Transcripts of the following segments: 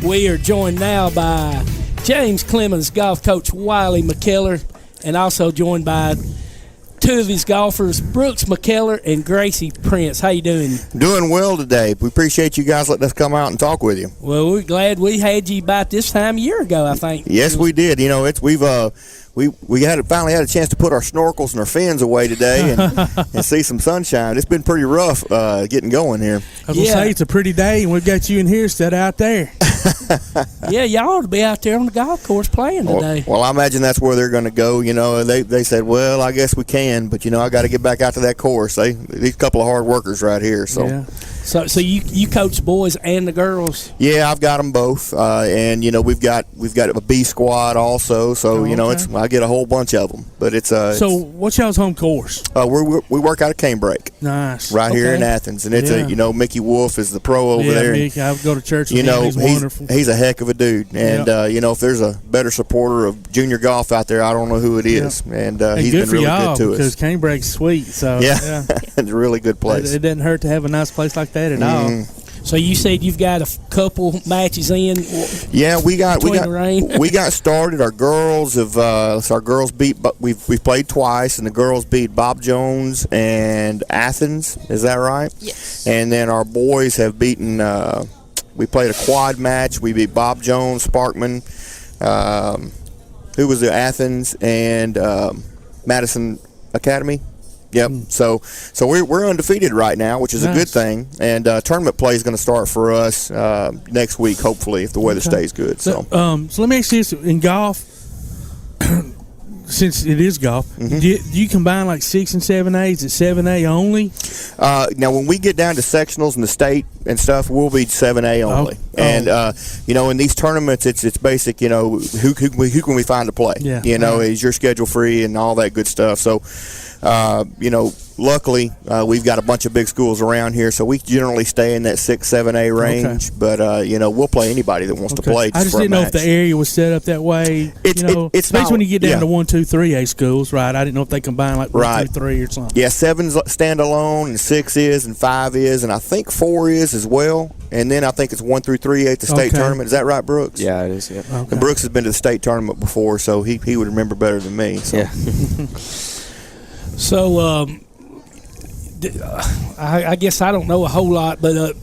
We are joined now by James Clemens, golf coach Wiley McKeller, and also joined by two of his golfers, Brooks McKeller and Gracee Prince. How you doing? Doing well today. We appreciate you guys letting us come out and talk with you. Well, we're glad we had you about this time a year ago, I think. Yes, we did. You know, we finally had a chance to put our snorkels and our fins away today and see some sunshine. It's been pretty rough getting going here. I was going to say, it's a pretty day, and we've got you in here instead of out there. Yeah, y'all ought to be out there on the golf course playing today. Well, I imagine that's where they're going to go. You know, they said, well, I guess we can, but, you know, I got to get back out to that course. These couple of hard workers right here. So, yeah. So you coach boys and the girls? Yeah, I've got them both, and you know we've got a B squad also. So you know I get a whole bunch of them. But it's So what's y'all's home course? We work out of Canebrake. Nice. Right here in Athens, and it's Mickey Wolf is the pro over there. Mickey, I go to church with him. He's wonderful. He's a heck of a dude, and you know if there's a better supporter of junior golf out there, I don't know who it is. And he's been really good to us because Canebrake's sweet. So yeah. It's a really good place. It doesn't hurt to have a nice place like that at all. So you said you've got a couple matches in. Yeah, we got started. Our girls beat. We've played twice, and the girls beat Bob Jones and Athens. Is that right? Yes. And then our boys have beaten. We played a quad match. We beat Bob Jones, Sparkman, who was the Athens, and Madison Academy. Yep. So we're undefeated right now, which is a good thing. And tournament play is going to start for us next week, hopefully, if the weather stays good. So let me ask you this: in golf, since it is golf, do you combine like 6 and 7A? Is it 7A only? Now, when we get down to sectionals in the state and stuff, we'll be 7A only. And you know, in these tournaments, it's basic. You know, who can we find to play? Yeah. You know, is your schedule free and all that good stuff. So. You know, luckily, we've got a bunch of big schools around here, so we generally stay in that 6, 7A range. But, you know, we'll play anybody that wants to play. I just didn't know if the area was set up that way. It's especially when you get down to 1, 2, 3A schools, right? I didn't know if they combine like 1, 2, 3 or something. Yeah, 7's standalone, and 6 is, and 5 is, and I think 4 is as well. And then I think it's 1 through 3A at the state tournament. Is that right, Brooks? Yeah, it is. Yeah. Okay. And Brooks has been to the state tournament before, so he would remember better than me. So. Yeah. So, I guess I don't know a whole lot, but I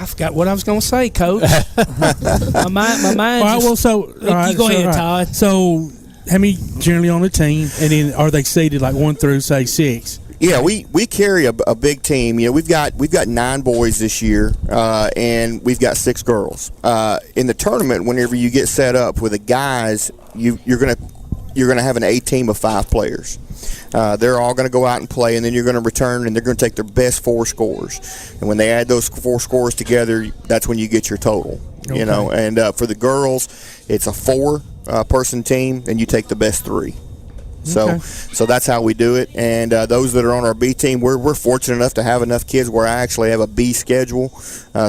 forgot what I was going to say, Coach. my mind. All right, you go ahead, Todd. So, how many generally on the team, and then are they seeded like 1 through say 6? Yeah, we carry a big team. You know, we've got 9 boys this year, and we've got 6 girls. In the tournament, whenever you get set up with the guys, you're gonna have an A team of 5 players. They're all going to go out and play, and then you're going to return, and they're going to take their best 4 scores. And when they add those 4 scores together, that's when you get your total. Okay. You know, and for the girls, it's a 4-person team, and you take the best 3. So that's how we do it. And those that are on our B team, we're fortunate enough to have enough kids where I actually have a B schedule,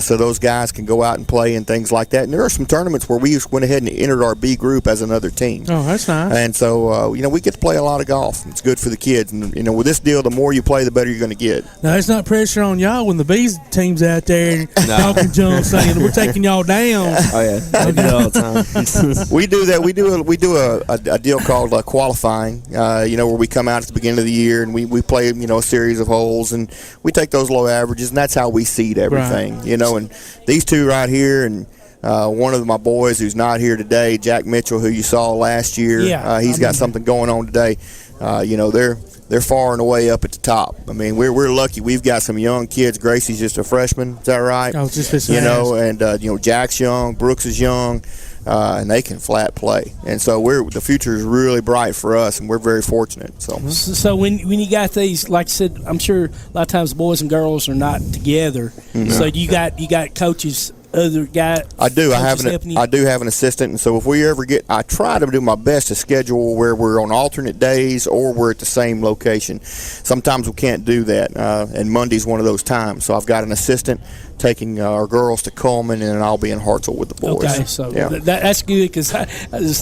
so those guys can go out and play and things like that. And there are some tournaments where we just went ahead and entered our B group as another team. Oh, that's nice. And so you know, we get to play a lot of golf. It's good for the kids. And you know, with this deal, the more you play, the better you're going to get. Now, it's not pressure on y'all when the B team's out there talking John saying we're taking y'all down. Oh yeah, I do that all the time. We do that. We do a deal called qualifying. You know, where we come out at the beginning of the year and we play, you know, a series of holes, and we take those low averages, and that's how we seed everything. Right. You know, and these two right here, and one of my boys who's not here today, Jack Mitchell, who you saw last year, he's got something going on today. You know, they're far and away up at the top. I mean, we're lucky. We've got some young kids. Gracie's just a freshman. Is that right? I was just you know, and you know, Jack's young, Brooks is young. And they can flat play, and so the future is really bright for us, and we're very fortunate. So when you got these, like I said, I'm sure a lot of times boys and girls are not together. So you got coaches other guy? I do. I do have an assistant, and so if we ever I try to do my best to schedule where we're on alternate days or we're at the same location. Sometimes we can't do that, and Monday's one of those times. So I've got an assistant taking our girls to Coleman, and I'll be in Hartselle with the boys. Okay, so that's good because a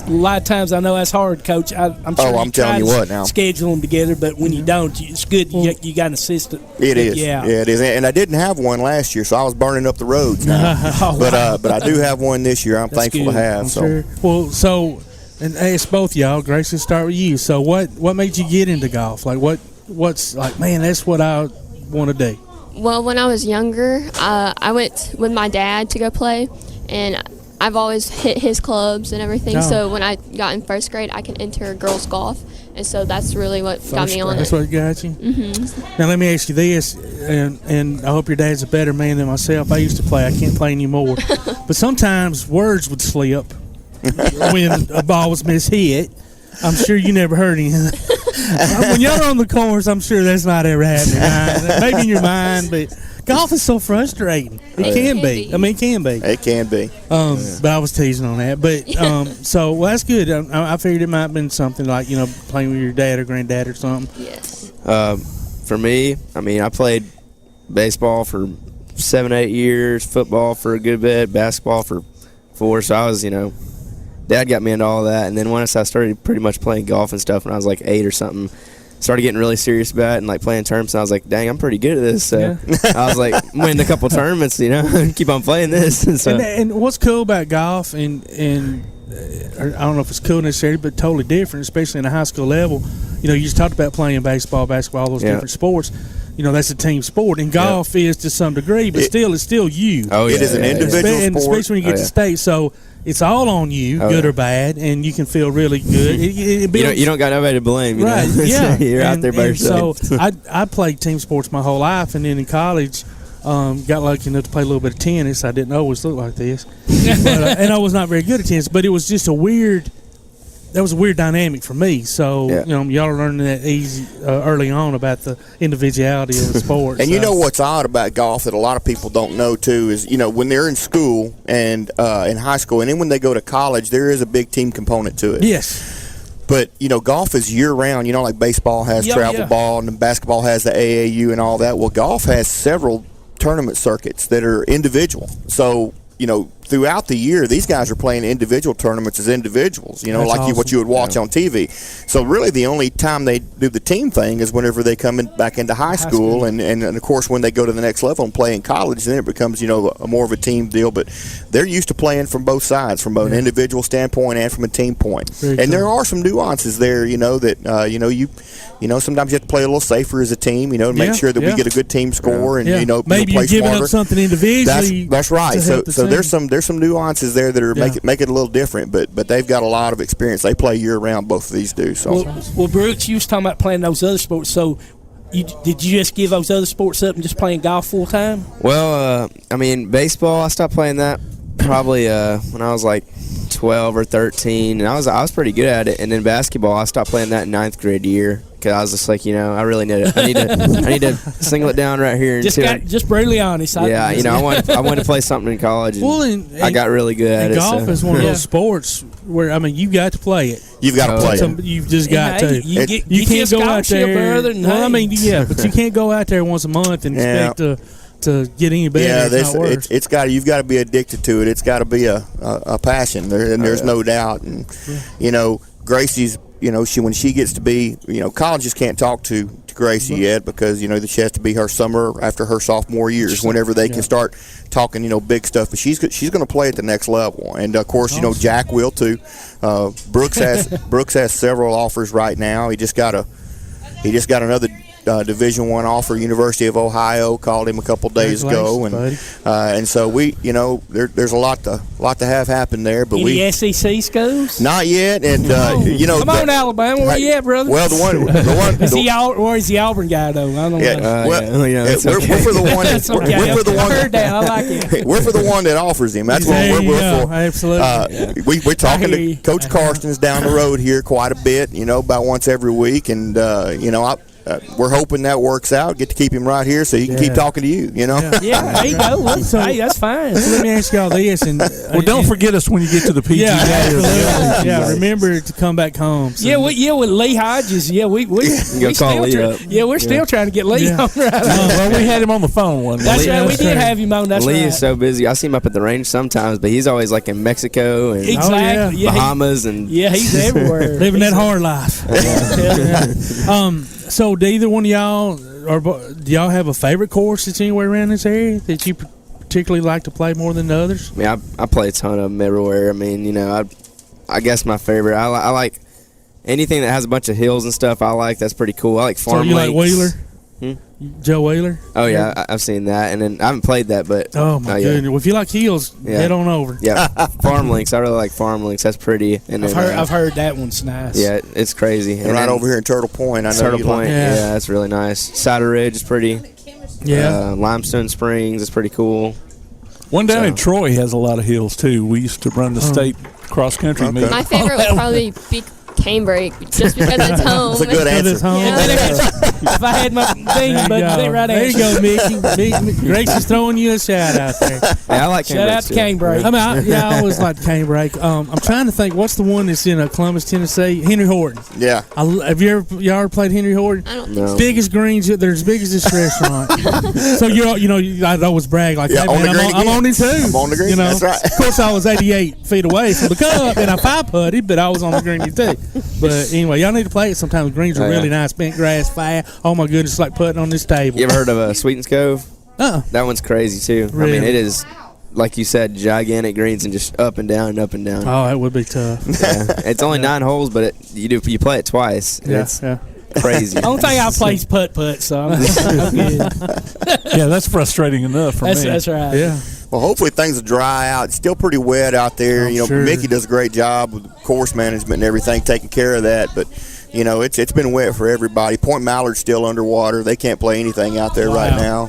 lot of times I know that's hard, Coach. I'm sure I'm telling you what now. Schedule them together, but when you don't, it's good you got an assistant. It is. Yeah, it is. And I didn't have one last year, so I was burning up the roads now. But I do have one this year. I'm thankful to have. Sure. Well, and ask both y'all. Gracee, start with you. So what made you get into golf? Like what's like, man, that's what I want to do. Well, when I was younger, I went with my dad to go play, and I've always hit his clubs and everything. So when I got in first grade, I could enter girls golf, and so that's really what got me on it. That's what got you? Mm-hmm. Now let me ask you this, and I hope your dad's a better man than myself. I used to play. I can't play anymore. But sometimes words would slip when a ball was mishit. I'm sure you never heard anything. When y'all are on the course, I'm sure that's not ever happening. Maybe in your mind, but golf is so frustrating. It can be. I mean, it can be. It can be. But I was teasing on that. But so that's good. I figured it might have been something like playing with your dad or granddad or something. Yes. For me, I mean, I played baseball for 7-8 years, football for a good bit, basketball for 4. So I was, Dad got me into all that, and then once I started pretty much playing golf and stuff when I was like 8 or something, started getting really serious about it and like playing tournaments, and I was like, dang, I'm pretty good at this. So I was like, winning a couple tournaments, keep on playing this. And, so. And what's cool about golf, and I don't know if it's cool necessarily, but totally different, especially in the high school level. You just talked about playing baseball, basketball, all those different sports. That's a team sport, and golf is to some degree, but it's still you. Oh, yeah. It is an individual sport. And especially when you get to state, so it's all on you, good or bad, and you can feel really good. You don't got nobody to blame, right? Yeah, you're out there by yourself. So I played team sports my whole life, and then in college, got lucky enough to play a little bit of tennis. I didn't always look like this, and I was not very good at tennis. But it was just that was a weird dynamic for me. So y'all are learning that easy early on about the individuality of the sport. And what's odd about golf that a lot of people don't know too is when they're in school and in high school, and then when they go to college, there is a big team component to it. Yes. But golf is year round. Like baseball has travel ball, and basketball has the AAU and all that. Well, golf has several tournament circuits that are individual. So throughout the year, these guys are playing individual tournaments as individuals, what you would watch on TV. So really the only time they do the team thing is whenever they come back into high school. And of course when they go to the next level and play in college, then it becomes, a more of a team deal. But they're used to playing from both sides, from an individual standpoint and from a team point. There are some nuances there, that, sometimes you have to play a little safer as a team, to make sure that we get a good team score and, maybe play you're giving smarter. Up something individually. That's right. So there's some nuances there that are make it a little different, but they've got a lot of experience. They play year round. Both of these do. So well, Brooks, you was talking about playing those other sports. So did you just give those other sports up and just playing golf full time? Well, baseball, I stopped playing that probably when I was like 12 or 13, and I was pretty good at it. And then basketball, I stopped playing that in 9th grade year. Because I was just like, I really need it. I need to single it down right here. Just brutally honest. I wanted to play something in college. And I got really good at it. Golf is one of those sports where you got to play it. You've got to play it. You've just got to. You can't go out there. But you can't go out there once a month and expect to get any better. Yeah, you've got to be addicted to it. It's got to be a passion. There's no doubt. And Gracie's. When she gets to be, colleges can't talk to Gracee yet because, she has to be her summer after her sophomore years whenever they can start talking, big stuff. But she's going to play at the next level. And, of course, Jack will too. Brooks has several offers right now. He just got another Division I offer. University of Ohio called him a couple days ago, and so we, there's a lot to have happen there. But any SEC schools? Not yet, and come on, Alabama, where you at, brother? Well, the one where's the Auburn guy though? I don't know. We're for the one. We're for the one. I heard that. I like it. We're for the one that offers him. That's what we're for. Absolutely. We're talking to Coach Karstens down the road here quite a bit. About once every week, and we're hoping that works out. Get to keep him right here so he can keep talking to you. You know. Yeah, there you go. Well, hey, that's fine. So let me ask y'all this, and don't forget us when you get to the PGA. Yeah, absolutely. Yeah, remember to come back home. So. Yeah, with Lee Hodges. Yeah, we call Lee up. Yeah, we're still trying to get Lee on right. Well, we had him on the phone one day. That's right. We did have him on. That's Lee right. is so busy. I see him up at the range sometimes, but he's always like in Mexico and Exactly. Yeah, Bahamas and he's everywhere. Living that hard life. So do either one of y'all, or do y'all have a favorite course that's anywhere around this area that you particularly like to play more than the others? I mean, I play a ton of them everywhere. I mean, I guess my favorite, I like anything that has a bunch of hills and stuff. I like that's pretty cool. I like farm So you lakes. like Wheeler? Joe Wheeler? Oh yeah, I've seen that, and then I haven't played that, but oh my goodness! Well, if you like hills, head on over. Yeah, farm links. I really like farm links. That's pretty. And I've heard that one's nice. Yeah, it's crazy. And right over here in Turtle Point, I know Turtle you Point. like Yeah, that's really nice. Cider Ridge is pretty. Yeah, Limestone Springs is pretty cool. One down in Troy has a lot of hills too. We used to run the state cross country meet. My favorite would probably be Cambridge, just because it's home. That's a good answer. If I had my thing, but they right there you go, Mickey. Grace is throwing you a shout out there. Yeah, I like Shout out to Cambridge. I mean, I always like Cambridge. I'm trying to think, what's the one that's in Columbus, Tennessee? Henry Horton. Yeah. Have y'all ever played Henry Horton? I don't think so. Biggest greens, they're as big as this restaurant. So I always brag like, hey, man, I'm on it too. I'm on the green. That's right. Of course, I was 88 feet away from the cup, and I 5-putted, but I was on the green too. But anyway, y'all need to play it sometime. The greens are really nice. Bent grass, fire. Oh my goodness, it's like putting on this table. You ever heard of Sweetens Cove? That one's crazy too. Really? I mean, it is, like you said, gigantic greens and just up and down and up and down. Oh, that would be tough. Yeah. It's only 9 holes, but you play it twice. It's crazy. The only thing I play is putt, so I'm good. Yeah, that's frustrating enough for me. That's right. Yeah. Well, hopefully things will dry out. It's still pretty wet out there. Sure. Mickey does a great job with course management and everything, taking care of that. But, it's been wet for everybody. Point Mallard's still underwater. They can't play anything out there right now,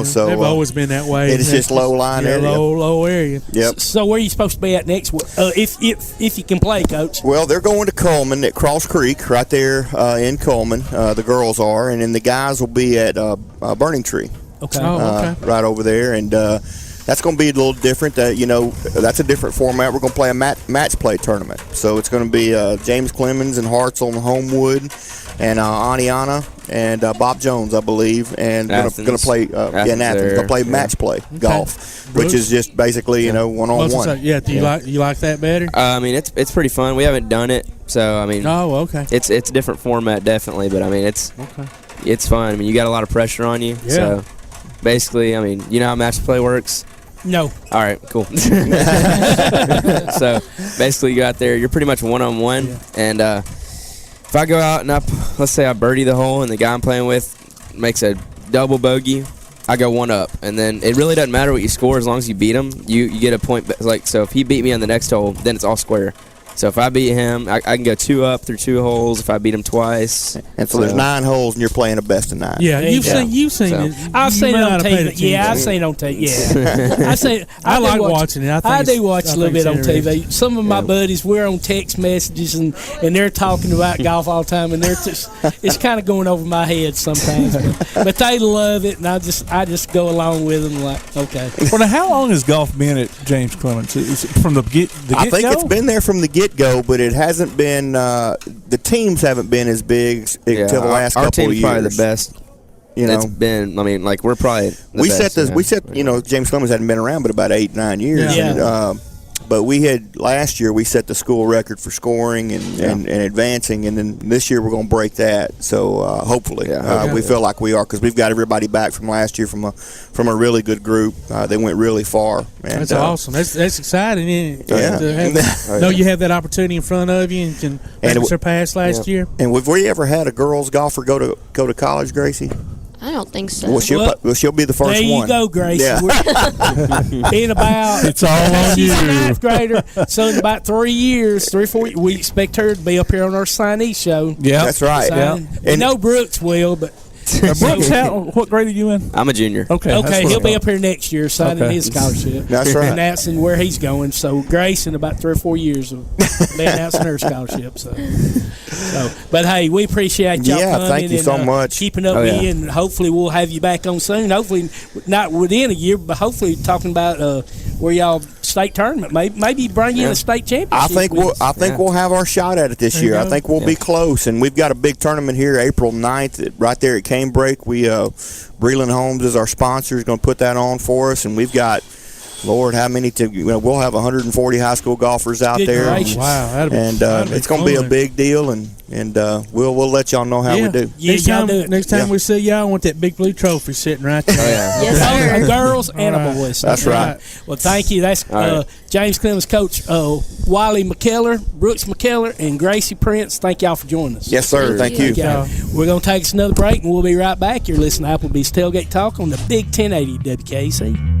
so. They've always been that way. It's just low-lying area. Low area. Yep. So where are you supposed to be at next? If you can play, Coach? Well, they're going to Coleman at Cross Creek right there in Coleman. The girls are. And then the guys will be at Burning Tree. Okay. Right over there. And that's going to be a little different. That's a different format. We're going to play a match play tournament. So it's going to be James Clemens and Hartzell and Homewood and Aniana and Bob Jones, I believe. And going to play in Athens. Going to play match play golf, which is just basically, one-on-one. Yeah, do you like that better? I mean, it's pretty fun. We haven't done it, so I mean. Oh, okay. It's a different format, definitely, but I mean, it's fun. I mean, you got a lot of pressure on you. Yeah. So basically, I mean, you know how match play works? No. All right, cool. So basically, you go out there, you're pretty much one-on-one, and if I go out and let's say I birdie the hole and the guy I'm playing with makes a double bogey, I go 1 up, and then it really doesn't matter what you score as long as you beat him. You get a point. So if he beat me on the next hole, then it's all square. So if I beat him, I can go 2 up through 2 holes. If I beat him twice, and so there's 9 holes, and you're playing a best of 9. Yeah, you've seen it. I've seen it on TV. Yeah, I've seen it on TV. Yeah, I like watching it. I do watch a little bit on TV. Some of my buddies, we're on text messages and they're talking about golf all the time, and it's kind of going over my head sometimes. But they love it, and I just go along with them like, okay. Well, now, how long has golf been at James Clemens? Is it from the get-go? I think it's been there from the get-go, but it hasn't been. The teams haven't been as big until the last couple of years. Our team's probably the best. It's been. I mean, like we're probably. We set James Clemens hadn't been around but about 8-9 years. Yeah. And, but we had last year we set the school record for scoring and advancing, and then this year we're going to break that. So hopefully, we feel like we are, because we've got everybody back from last year from a really good group. They went really far. And, that's awesome. That's exciting. Isn't it? Yeah. You have that opportunity in front of you and can surpass last year. And have we ever had a girls golfer go to college, Gracee? I don't think so. Well, she'll be the first one. There you go, Grace. Yeah. In about it's all on she's you. a 9th grader, so in about 3 years, 3 or 4 years, we expect her to be up here on our signee show. Yeah, that's right. Yeah. We know Brooks will, but Brooks, what grade are you in? I'm a junior. Okay. Okay, he'll be up here next year signing Okay. his scholarship. That's right. Announcing where he's going. So Grace, in about 3 or 4 years, will be announcing her scholarship. So, but hey, we appreciate y'all Yeah, coming thank you and so much. keeping up Oh, with yeah. you, and hopefully we'll have you back on soon. Hopefully not within a year, but hopefully talking about where y'all state tournament. Maybe bring in a state championship. I think we'll have our shot at it this year. I think we'll be close, and we've got a big tournament here April 9th right there at Canebrake. We Breland Homes is our sponsor, is going to put that on for us, and we've got, Lord, how many we'll have 140 high school golfers out Good there. gracious. Wow, And it's going to be a big deal, and we'll let y'all know how we do. Yeah, y'all do it. Next time we see y'all, I want that big blue trophy sitting right there. Yes, A sir. girls and a boys. That's right. Well, thank you. That's James Clemens coach Wiley McKeller, Brooks McKeller, and Gracee Prince. Thank y'all for joining us. Yes, sir. Thank you. Okay. We're going to take us another break, and we'll be right back. You're listening to Applebee's Tailgate Talk on the Big 1080 WKC.